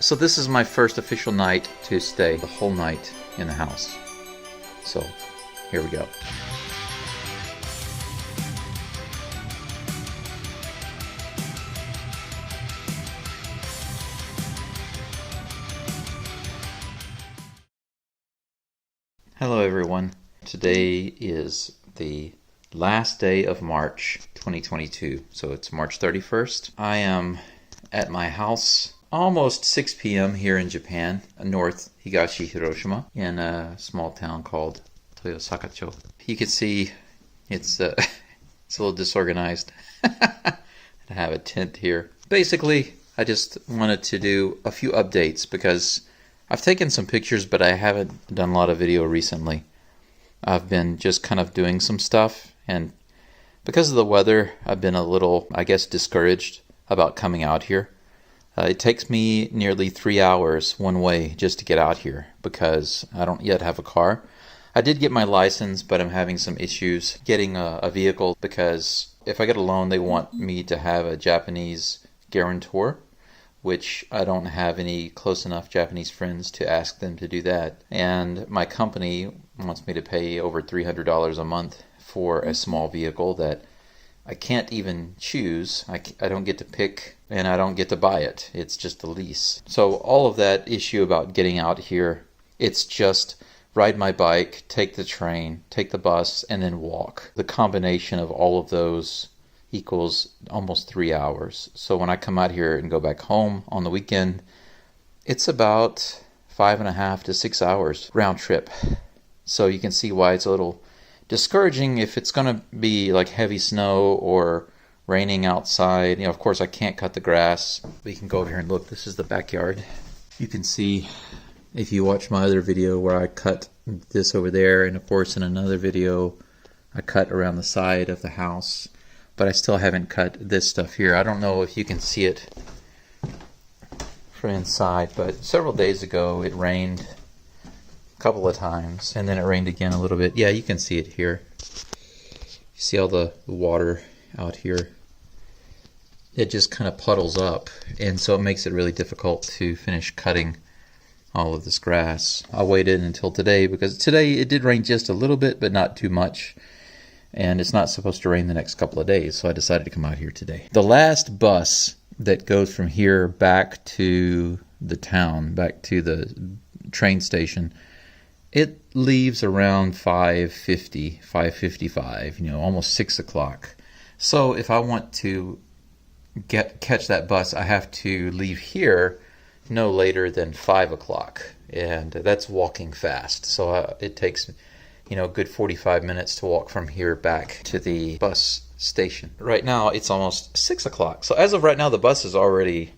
So this is my first official night to stay the whole night in the house. So here we go. Hello everyone. Today is the last day of March 2022. So it's March 31st. I am at my house almost 6 p.m. here in Japan, North Higashi Hiroshima, in a small town called Toyosakacho. You can see it's it's a little disorganized. I have a tent here. Basically, I just wanted to do a few updates because I've taken some pictures, but I haven't done a lot of video recently. I've been just kind of doing some stuff, and because of the weather, I've been a little, I guess, discouraged about coming out here. It takes me nearly 3 hours one way just to get out here because I don't yet have a car. I did get my license, but I'm having some issues getting a vehicle because if I get a loan, they want me to have a Japanese guarantor, which I don't have any close enough Japanese friends to ask them to do that. And my company wants me to pay over $300 a month for a small vehicle that I can't even choose. I don't get to pick, and I don't get to buy it. It's just a lease. So all of that issue about getting out here, it's just ride my bike, take the train, take the bus, and then walk. The combination of all of those equals almost 3 hours. So when I come out here and go back home on the weekend, it's about 5.5 to 6 hours round trip. So you can see why it's a little discouraging if it's going to be like heavy snow or raining outside. Of course I can't cut the grass. We can go over here and look. This is the backyard. You can see if you watch my other video where I cut this over there, and of course in another video I cut around the side of the house, but I still haven't cut this stuff here. I don't know if you can see it from inside, but several days ago it rained a couple of times, and then it rained again a little bit. Yeah, you can see it here. You see all the water out here. It just kind of puddles up, and so it makes it really difficult to finish cutting all of this grass. I waited until today because today it did rain just a little bit, but not too much, and it's not supposed to rain the next couple of days, so I decided to come out here today. The last bus that goes from here back to the town, back to the train station, it leaves around 5:50, 5:55, almost 6 o'clock. So if I want to catch that bus, I have to leave here no later than 5 o'clock, and that's walking fast. So it takes, a good 45 minutes to walk from here back to the bus station. Right now it's almost 6 o'clock. So as of right now, the bus is already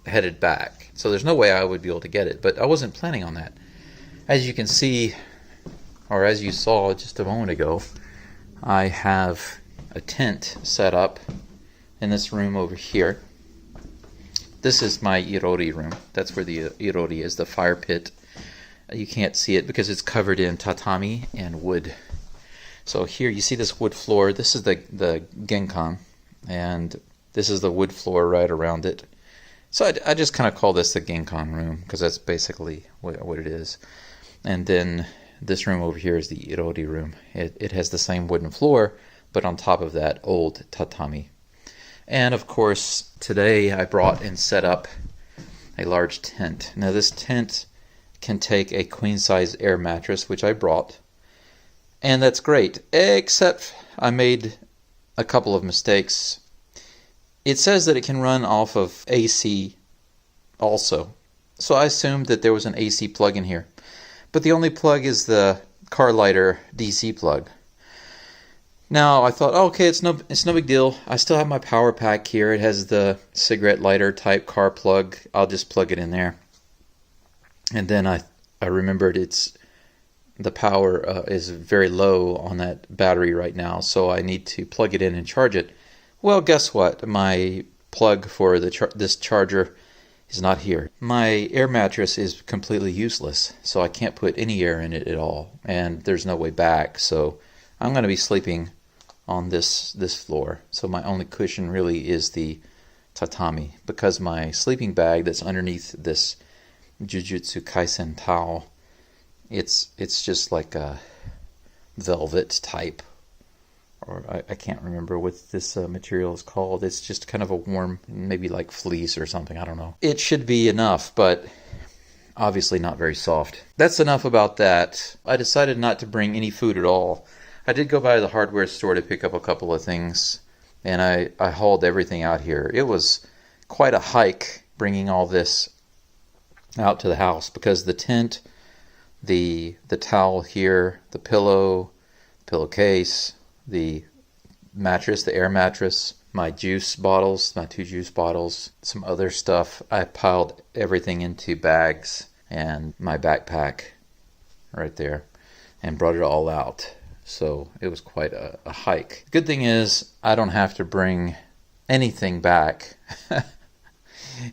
headed back. So there's no way I would be able to get it, but I wasn't planning on that. As you can see, or as you saw just a moment ago, I have a tent set up in this room over here. This is my irori room. That's where the irori is, the fire pit. You can't see it because it's covered in tatami and wood. So here you see this wood floor. This is the genkan, and this is the wood floor right around it. So I just kind of call this the genkan room because that's basically what it is. And then this room over here is the irori room. It has the same wooden floor, but on top of that, old tatami. And of course, today I brought and set up a large tent. Now this tent can take a queen-size air mattress, which I brought, and that's great, except I made a couple of mistakes. It says that it can run off of AC also, so I assumed that there was an AC plug in here. But the only plug is the car lighter DC plug. Now I thought, okay, it's no big deal. I still have my power pack here. It has the cigarette lighter type car plug. I'll just plug it in there. And then I remembered the power is very low on that battery right now, so I need to plug it in and charge it. Well, guess what? My plug for this charger is not here. My air mattress is completely useless, so I can't put any air in it at all, and there's no way back, so I'm going to be sleeping on this floor. So my only cushion really is the tatami because my sleeping bag that's underneath this Jujutsu Kaisen towel, it's just like a velvet type, or I can't remember what this material is called. It's just kind of a warm, maybe like fleece or something, I don't know. It should be enough, but obviously not very soft. That's enough about that. I decided not to bring any food at all. I did go by the hardware store to pick up a couple of things, and I hauled everything out here. It was quite a hike bringing all this out to the house because the tent, the towel here, the pillowcase, the mattress, the air mattress, my juice bottles, my 2 juice bottles, some other stuff. I piled everything into bags and my backpack right there and brought it all out. So it was quite a hike. Good thing is I don't have to bring anything back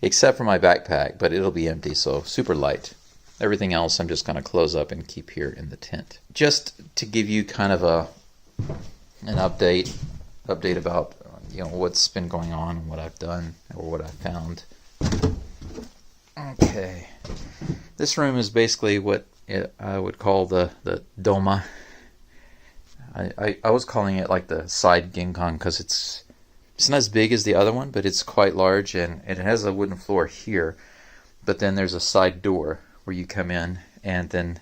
except for my backpack, but it'll be empty, so super light. Everything else I'm just going to close up and keep here in the tent. Just to give you kind of an update about what's been going on and what I've done or what I found. Okay, this room is basically what I would call the doma. I was calling it like the side ginkan because it's not as big as the other one, but it's quite large, and it has a wooden floor here, but then there's a side door where you come in, and then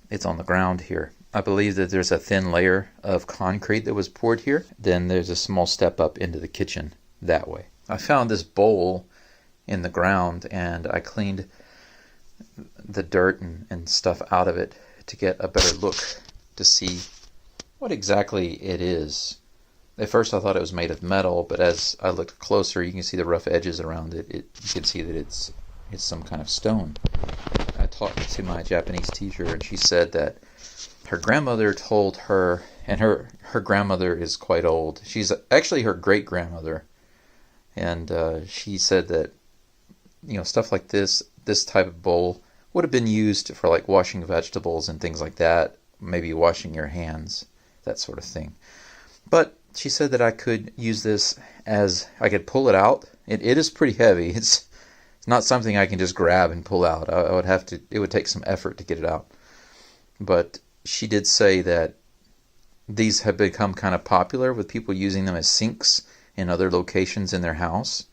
it's on the ground here. I believe that there's a thin layer of concrete that was poured here. Then there's a small step up into the kitchen that way. I found this bowl in the ground, and I cleaned the dirt and stuff out of it to get a better look to see what exactly it is. At first I thought it was made of metal, but as I looked closer, you can see the rough edges around it. You can see that it's some kind of stone. I talked to my Japanese teacher, and she said that her grandmother told her, and her grandmother is quite old. She's actually her great-grandmother, and she said that stuff like this type of bowl would have been used for like washing vegetables and things like that, maybe washing your hands, that sort of thing. But she said that I could use this as I could pull it out. It is pretty heavy. It's not something I can just grab and pull out. I would have to. It would take some effort to get it out. But she did say that these have become kind of popular with people using them as sinks in other locations in their house.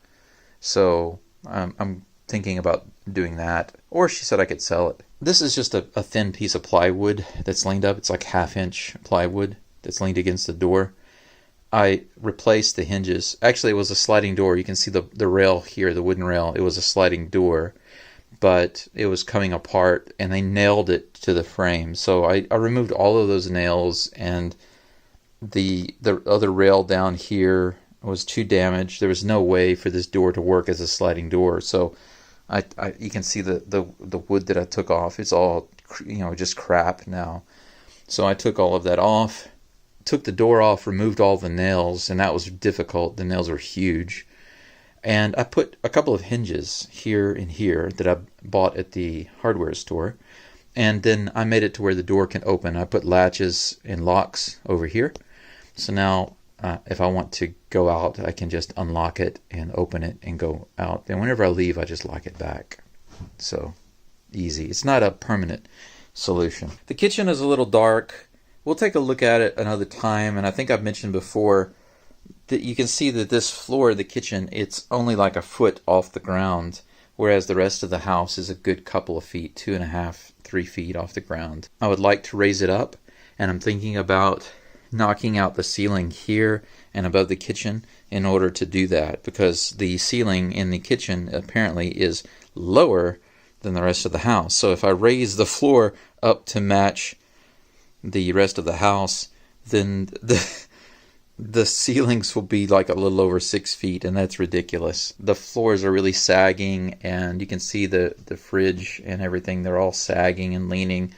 So I'm thinking about doing that. Or she said I could sell it. This is just a thin piece of plywood that's leaned up. It's like 1/2-inch plywood that's leaned against the door. I replaced the hinges. Actually, it was a sliding door. You can see the rail here, the wooden rail. It was a sliding door, but it was coming apart, and they nailed it to the frame. So I removed all of those nails, and the other rail down here was too damaged. There was no way for this door to work as a sliding door. So you can see the wood that I took off. It's all just crap now. So I took all of that off. Took the door off, removed all the nails, and that was difficult. The nails were huge. And I put a couple of hinges here and here that I bought at the hardware store. And then I made it to where the door can open. I put latches and locks over here. So now if I want to go out, I can just unlock it and open it and go out. And whenever I leave, I just lock it back. So easy. It's not a permanent solution. The kitchen is a little dark. We'll take a look at it another time, and I think I've mentioned before that you can see that this floor of the kitchen, it's only like a foot off the ground, whereas the rest of the house is a good couple of feet, 2.5, 3 feet off the ground. I would like to raise it up, and I'm thinking about knocking out the ceiling here and above the kitchen in order to do that, because the ceiling in the kitchen apparently is lower than the rest of the house. So if I raise the floor up to match the rest of the house, then the ceilings will be like a little over 6 feet, and that's ridiculous. The floors are really sagging, and you can see the fridge and everything. They're all sagging and leaning.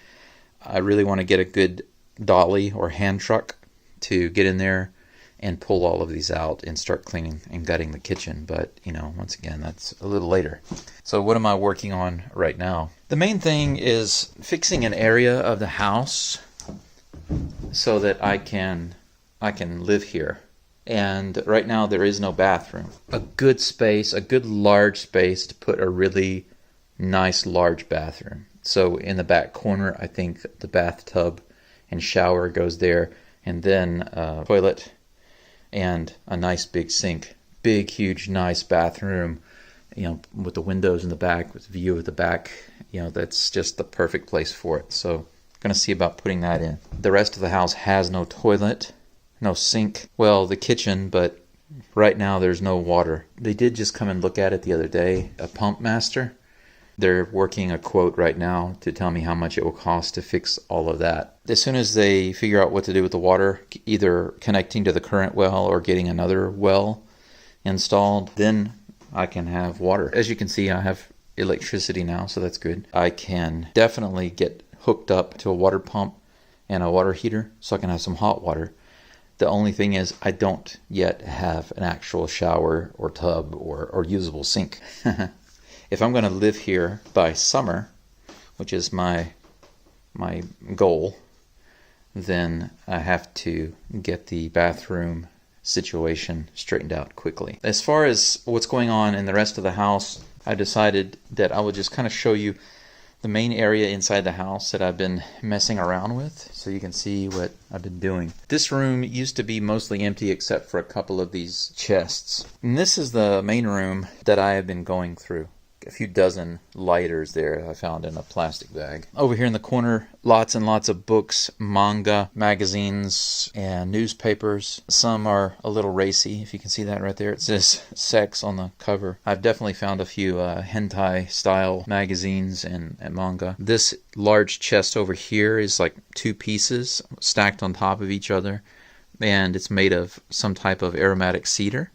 I really want to get a good dolly or hand truck to get in there and pull all of these out and start cleaning and gutting the kitchen. But, once again, that's a little later. So what am I working on right now? The main thing is fixing an area of the house so that I can live here And right now there is no bathroom. A good space, a good large space to put a really nice large bathroom. So in the back corner, I think the bathtub and shower goes there, and then a toilet and a nice big sink. Big, huge, nice bathroom, with the windows in the back, with view of the back. That's just the perfect place for it. So I'm going to see about putting that in. The rest of the house has no toilet, no sink. Well, the kitchen, but right now there's no water. They did just come and look at it the other day, a pump master. They're working a quote right now to tell me how much it will cost to fix all of that. As soon as they figure out what to do with the water, either connecting to the current well or getting another well installed, then I can have water. As you can see, I have electricity now, so that's good. I can definitely get hooked up to a water pump and a water heater so I can have some hot water. The only thing is I don't yet have an actual shower or tub or usable sink. If I'm going to live here by summer, which is my goal, then I have to get the bathroom situation straightened out quickly. As far as what's going on in the rest of the house, I decided that I would just kind of show you the main area inside the house that I've been messing around with, so you can see what I've been doing. This room used to be mostly empty except for a couple of these chests. And this is the main room that I have been going through. A few dozen lighters there I found in a plastic bag. Over here in the corner, lots and lots of books, manga, magazines, and newspapers. Some are a little racy, if you can see that right there. It says sex on the cover. I've definitely found a few hentai style magazines and manga. This large chest over here is like 2 pieces stacked on top of each other, and it's made of some type of aromatic cedar.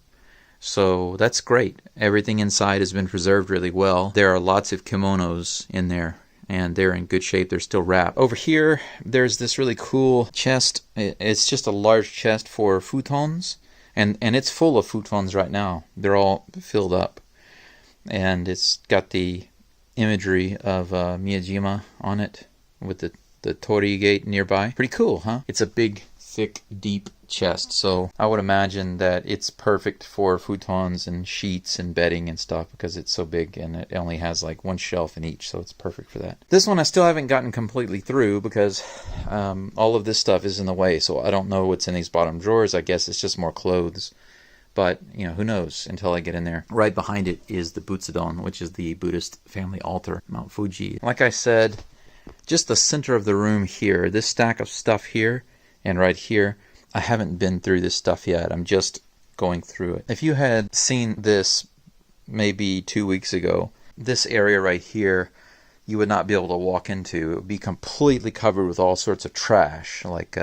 So that's great. Everything inside has been preserved really well. There are lots of kimonos in there, and they're in good shape. They're still wrapped. Over here, there's this really cool chest. It's just a large chest for futons, and it's full of futons right now. They're all filled up, and it's got the imagery of Miyajima on it with the torii gate nearby. Pretty cool, huh? It's a big, thick, deep chest, so I would imagine that it's perfect for futons and sheets and bedding and stuff because it's so big, and it only has like 1 shelf in each, so it's perfect for that. This one I still haven't gotten completely through because all of this stuff is in the way, so I don't know what's in these bottom drawers. I guess it's just more clothes, but who knows until I get in there. Right behind it is the Butsudan, which is the Buddhist family altar, Mount Fuji. Like I said, just the center of the room here, this stack of stuff here and right here, I haven't been through this stuff yet. I'm just going through it. If you had seen this maybe 2 weeks ago, this area right here, you would not be able to walk into. It would be completely covered with all sorts of trash, like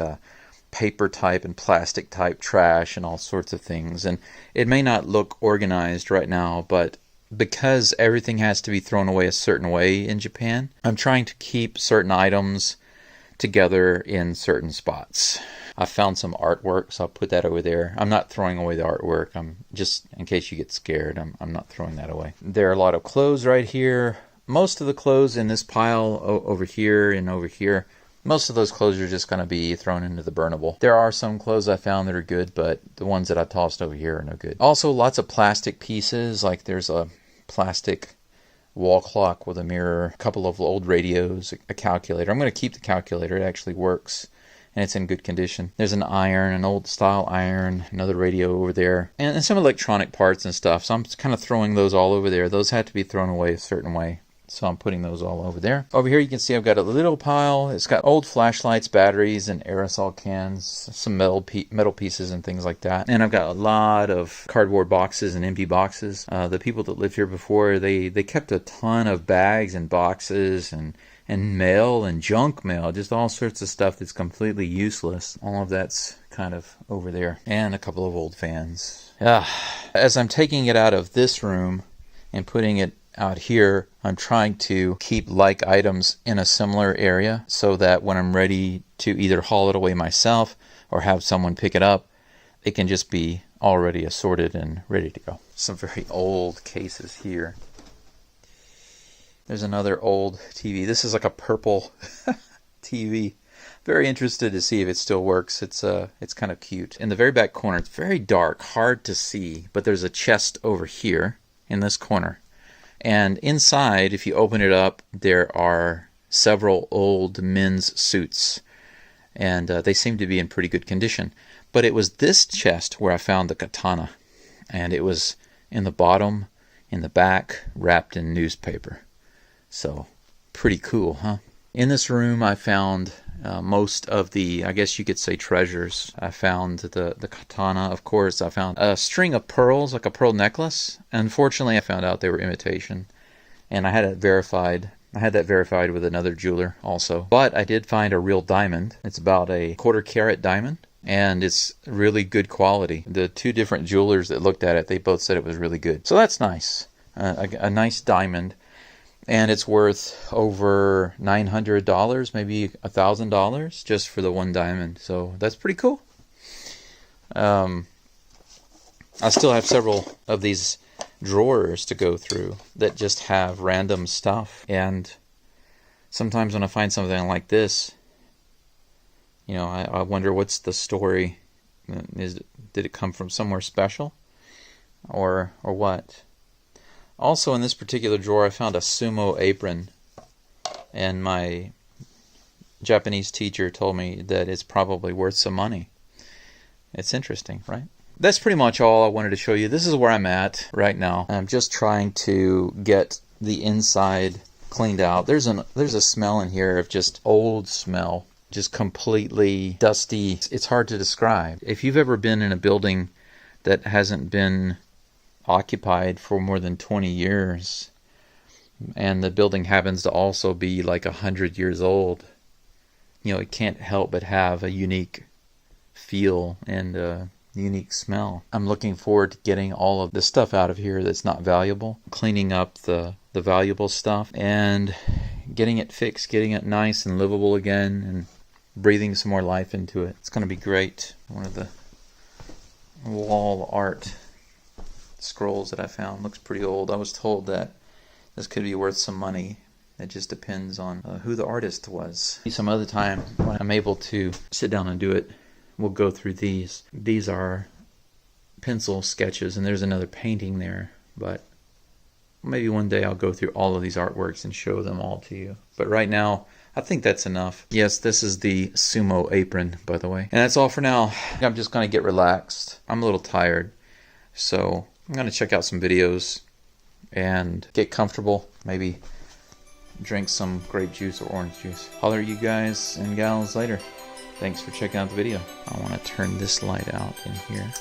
paper type and plastic type trash and all sorts of things. And it may not look organized right now, but because everything has to be thrown away a certain way in Japan, I'm trying to keep certain items together in certain spots. I found some artwork, so I'll put that over there. I'm not throwing away the artwork. I'm just, in case you get scared, I'm not throwing that away. There are a lot of clothes right here. Most of the clothes in this pile over here and over here, most of those clothes are just going to be thrown into the burnable. There are some clothes I found that are good, but the ones that I tossed over here are no good. Also, lots of plastic pieces, like there's a plastic wall clock with a mirror, a couple of old radios, a calculator. I'm going to keep the calculator. It actually works, and it's in good condition. There's an iron, an old style iron, another radio over there, and some electronic parts and stuff. So I'm kind of throwing those all over there. Those had to be thrown away a certain way, so I'm putting those all over there. Over here you can see I've got a little pile. It's got old flashlights, batteries, and aerosol cans, some metal pieces and things like that. And I've got a lot of cardboard boxes and empty boxes. The people that lived here before, they kept a ton of bags and boxes and mail and junk mail, just all sorts of stuff that's completely useless. All of that's kind of over there. And a couple of old fans. As I'm taking it out of this room and putting it out here, I'm trying to keep like items in a similar area so that when I'm ready to either haul it away myself or have someone pick it up, it can just be already assorted and ready to go. Some very old cases here. There's another old TV. This is like a purple TV. very interested to see if it still works. It's kind of cute. In the very back corner, it's very dark, hard to see, but there's a chest over here in this corner. And inside, if you open it up, there are several old men's suits. And they seem to be in pretty good condition. But it was this chest where I found the katana. And it was in the bottom, in the back, wrapped in newspaper. So, pretty cool, huh? In this room, I found most of the, I guess you could say, treasures. I found the katana, of course. I found a string of pearls, like a pearl necklace. Unfortunately, I found out they were imitation. And I had it verified. I had that verified with another jeweler also. But I did find a real diamond. It's about a 1/4 carat diamond. And it's really good quality. The two different jewelers that looked at it, they both said it was really good. So that's nice. A nice diamond. And it's worth over $900, maybe $1,000 just for the one diamond. So that's pretty cool. I still have several of these drawers to go through that just have random stuff. And sometimes when I find something like this, you know, I wonder what's the story. Did it come from somewhere special? Or what? Also, in this particular drawer, I found a sumo apron, and my Japanese teacher told me that it's probably worth some money. It's interesting, right? That's pretty much all I wanted to show you. This is where I'm at right now. I'm just trying to get the inside cleaned out. There's a smell in here of just old smell, just completely dusty. It's hard to describe. If you've ever been in a building that hasn't been occupied for more than 20 years, and the building happens to also be like 100 years old, you know, it can't help but have a unique feel and a unique smell. I'm looking forward to getting all of the stuff out of here that's not valuable, cleaning up the valuable stuff, and getting it fixed, getting it nice and livable again, and breathing some more life into it. It's going to be great. One of the wall art scrolls that I found looks pretty old. I was told that this could be worth some money. It just depends on who the artist was. Some other time when I'm able to sit down and do it, we'll go through these. These are pencil sketches, and there's another painting there, but maybe one day I'll go through all of these artworks and show them all to you. But right now, I think that's enough. Yes, this is the sumo apron, by the way. And that's all for now. I'm just going to get relaxed. I'm a little tired, so I'm going to check out some videos and get comfortable. Maybe drink some grape juice or orange juice. Holler at you guys and gals later. Thanks for checking out the video. I want to turn this light out in here.